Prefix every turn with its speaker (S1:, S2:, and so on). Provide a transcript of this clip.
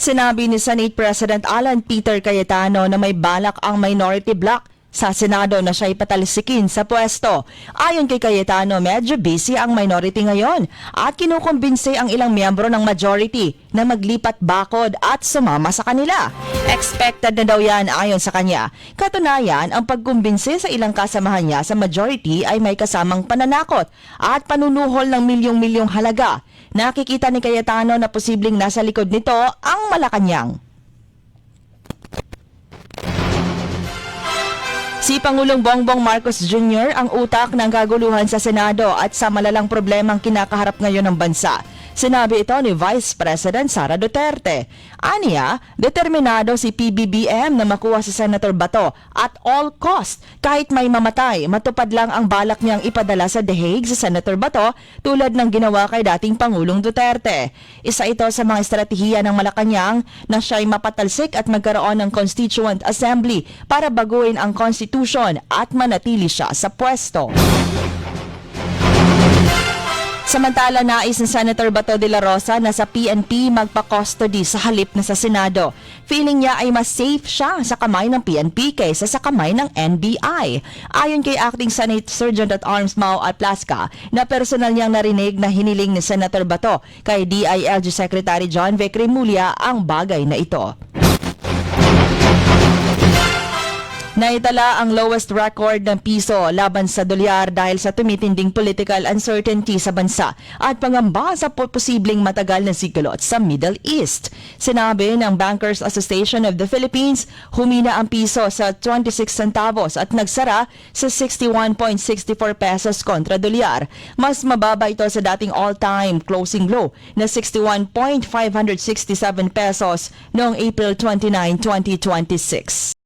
S1: Sinabi ni Senate President Alan Peter Cayetano na may balak ang minority bloc sa Senado na siya ipatalsikin sa pwesto. Ayon kay Cayetano, medyo busy ang minority ngayon at kinukumbinse ang ilang miyembro ng majority na maglipat bakod at sumama sa kanila. Expected na daw yan ayon sa kanya. Katunayan, ang pagkumbinse sa ilang kasamahan niya sa majority ay may kasamang pananakot at panunuhol ng milyong-milyong halaga. Nakikita ni Cayetano na posibleng nasa likod nito ang Malacanang. Si Pangulong Bongbong Marcos Jr. ang utak ng kaguluhan sa Senado at sa malalang problemang kinakaharap ngayon ng bansa. Sinabi ito ni Vice President Sara Duterte. Aniya, determinado si PBBM na makuha si Senator Bato at all cost. Kahit may mamatay, matupad lang ang balak niyang ipadala sa The Hague sa Senator Bato tulad ng ginawa kay dating Pangulong Duterte. Isa ito sa mga estratehiya ng Malacanang na siya'y mapatalsik at magkaroon ng Constituent Assembly para baguhin ang Constitution at manatili siya sa pwesto. Samantala, nais ni Senator Bato de la Rosa na sa PNP magpa-custody sa halip na sa Senado. Feeling niya ay mas safe siya sa kamay ng PNP kaysa sa kamay ng NBI. Ayon kay Acting Senate Sergeant at Arms Mau Atlasca, na personal niyang narinig na hiniling ni Senator Bato kay DILG Secretary John Vic Remulla ang bagay na ito. Naitala ang lowest record ng piso laban sa dolyar dahil sa tumitinding political uncertainty sa bansa at pangamba sa posibleng matagal na sigalot sa Middle East. Sinabi ng Bankers Association of the Philippines, humina ang piso sa 26 centavos at nagsara sa 61.64 pesos kontra dolyar. Mas mababa ito sa dating all-time closing low na 61.567 pesos noong April 29, 2026.